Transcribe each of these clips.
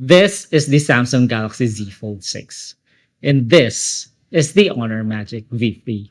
This is the Samsung Galaxy Z Fold 6. And this is the Honor Magic V3.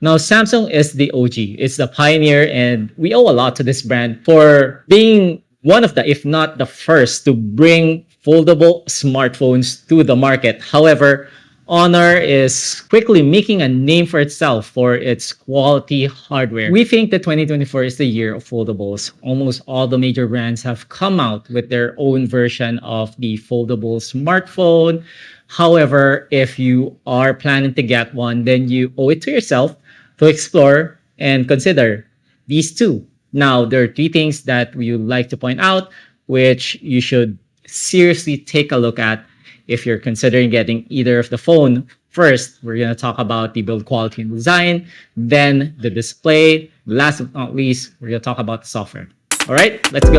Now, Samsung is the OG. It's the pioneer, and we owe a lot to this brand for being one of the, if not the first, to bring foldable smartphones to the market. However, Honor is quickly making a name for itself for its quality hardware. We think that 2024 is the year of foldables. Almost all the major brands have come out with their own version of the foldable smartphone. However, if you are planning to get one, then you owe it to yourself to explore and consider these two. Now, there are three things that we would like to point out, which you should seriously take a look at if you're considering getting either of the phone. First, we're going to talk about the build quality and design, then the display. Last but not least, we're going to talk about the software. All right, let's go.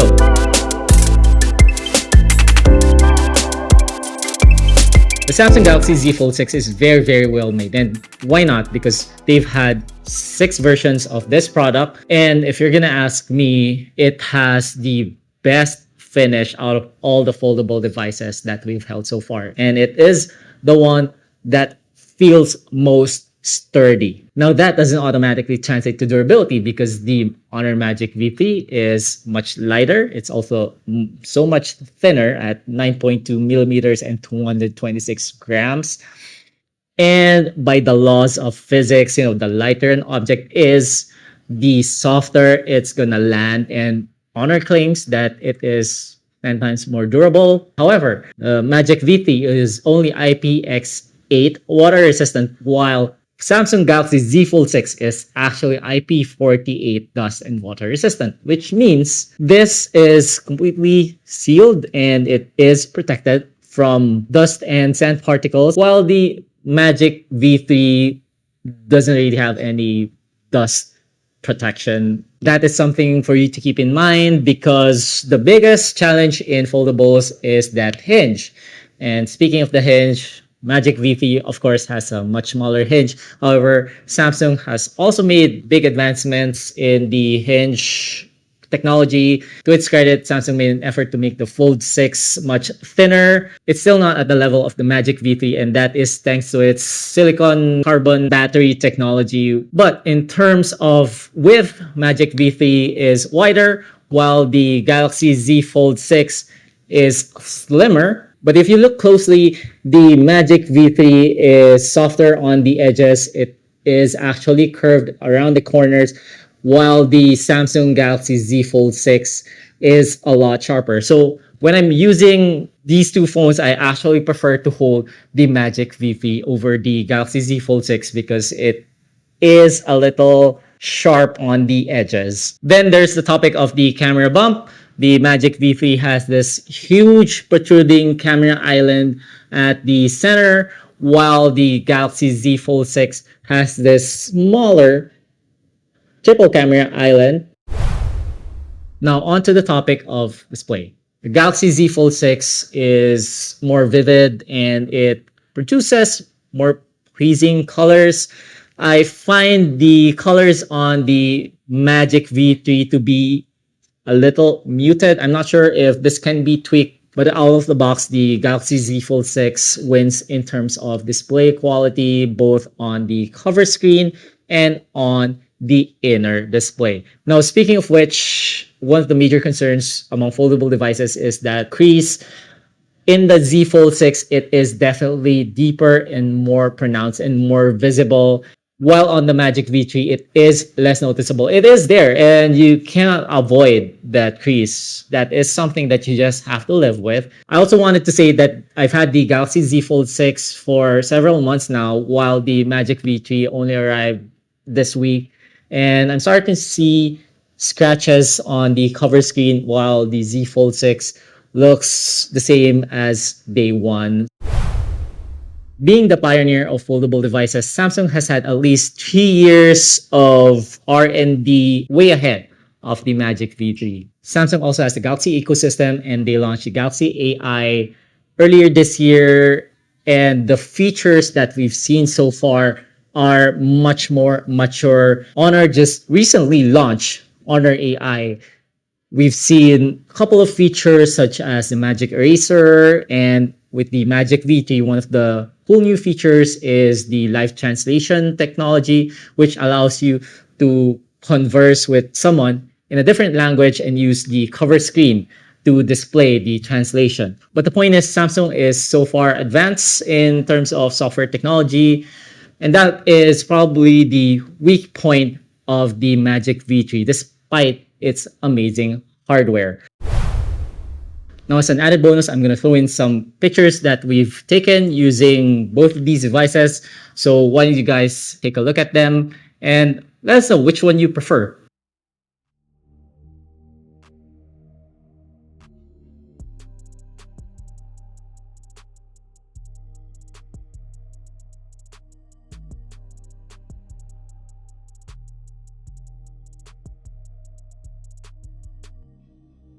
The Samsung Galaxy Z Fold 6 is very well made, and why not? Because they've had 6 versions of this product, and if you're gonna ask me, it has the best finish out of all the foldable devices that we've held so far, and it is the one that feels most sturdy. Now, that doesn't automatically translate to durability because the Honor Magic V3 is much lighter. It's also so much thinner at 9.2 millimeters and 226 grams. And by the laws of physics, the lighter an object is, the softer it's gonna land. And Honor claims that it is 10 times more durable. However, the Magic V3 is only IPX8 water resistant, while Samsung Galaxy Z Fold 6 is actually IP48 dust and water resistant, which means this is completely sealed and it is protected from dust and sand particles, while the Magic V3 doesn't really have any dust protection. That is something for you to keep in mind because the biggest challenge in foldables is that hinge. And speaking of the hinge, Magic V3, of course, has a much smaller hinge. However, Samsung has also made big advancements in the hinge technology. To its credit, Samsung made an effort to make the Fold 6 much thinner. It's still not at the level of the Magic V3, and that is thanks to its silicon carbon battery technology. But in terms of width, Magic V3 is wider, while the Galaxy Z Fold 6 is slimmer. But if you look closely, the Magic V3 is softer on the edges. It is actually curved around the corners, while the Samsung Galaxy Z Fold 6 is a lot sharper. So when I'm using these two phones, I actually prefer to hold the Magic V3 over the Galaxy Z Fold 6 because it is a little sharp on the edges. Then there's the topic of the camera bump. The Magic V3 has this huge protruding camera island at the center, while the Galaxy Z Fold 6 has this smaller triple camera island. Now, onto the topic of display. The Galaxy Z Fold 6 is more vivid and it produces more pleasing colors. I find the colors on the Magic V3 to be a little muted. I'm not sure if this can be tweaked, but out of the box, the Galaxy Z Fold 6 wins in terms of display quality, both on the cover screen and on the inner display. Now, speaking of which, one of the major concerns among foldable devices is that crease. In the Z Fold 6, it is definitely deeper and more pronounced and more visible, while on the Magic V3, it is less noticeable. It is there, and you cannot avoid that crease. That is something that you just have to live with. I also wanted to say that I've had the Galaxy Z Fold 6 for several months now, while the Magic V3 only arrived this week. And I'm starting to see scratches on the cover screen, while the Z Fold 6 looks the same as day one. Being the pioneer of foldable devices, Samsung has had at least 3 years of R&D way ahead of the Magic V3. Samsung also has the Galaxy ecosystem, and they launched the Galaxy AI earlier this year. And the features that we've seen so far are much more mature. Honor just recently launched Honor AI, We've seen a couple of features such as the Magic Eraser, and with the Magic V3, one of the cool new features is the live translation technology, which allows you to converse with someone in a different language and use the cover screen to display the translation. But the point is, Samsung is so far advanced in terms of software technology, and that is probably the weak point of the Magic V3, despite its amazing hardware. Now, as an added bonus, I'm going to throw in some pictures that we've taken using both of these devices. So why don't you guys take a look at them and let us know which one you prefer.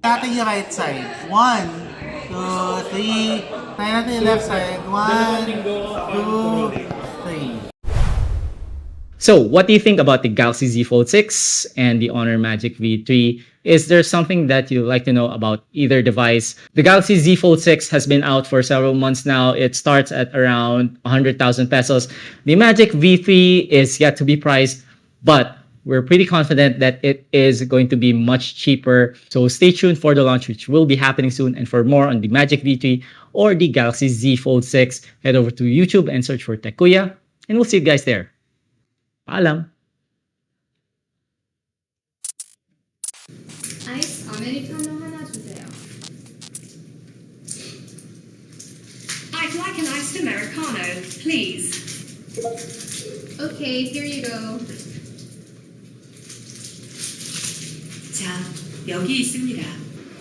Natin yung right side. 1, 2, 3. Try natin yung left side. 1, 2, 3. So, what do you think about the Galaxy Z Fold 6 and the Honor Magic V3? Is there something that you'd like to know about either device? The Galaxy Z Fold 6 has been out for several months now. It starts at around 100,000 pesos. The Magic V3 is yet to be priced, but we're pretty confident that it is going to be much cheaper. So stay tuned for the launch, which will be happening soon. And for more on the Magic V3 or the Galaxy Z Fold 6, head over to YouTube and search for TechKuya, and we'll see you guys there. Paalam! 아이스 아메리카노 하나 주세요. I'd like an iced Americano, please. Okay, here you go. 자, 여기 있습니다.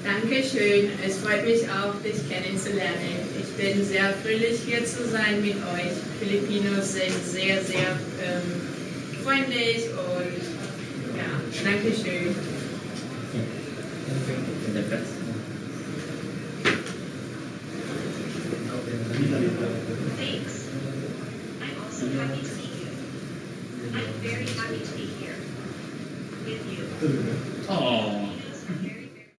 Dankeschön, es freut mich auch, dich kennenzulernen. Ich bin sehr fröhlich, hier zu sein mit euch. Filipinos sind sehr, sehr freundlich und ja, Dankeschön. Thanks. I'm also happy to see you. I'm very happy to be here with you. Oh. Filipinos are very